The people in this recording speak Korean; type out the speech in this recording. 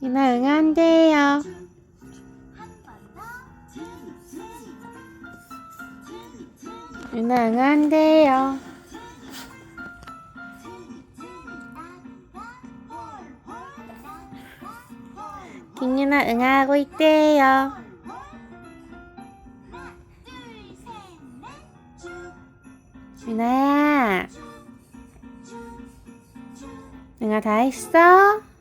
유나 응한대요. 유나 응한대요. 김유나 응하고 있대요. 유나야, 응아 다 했어?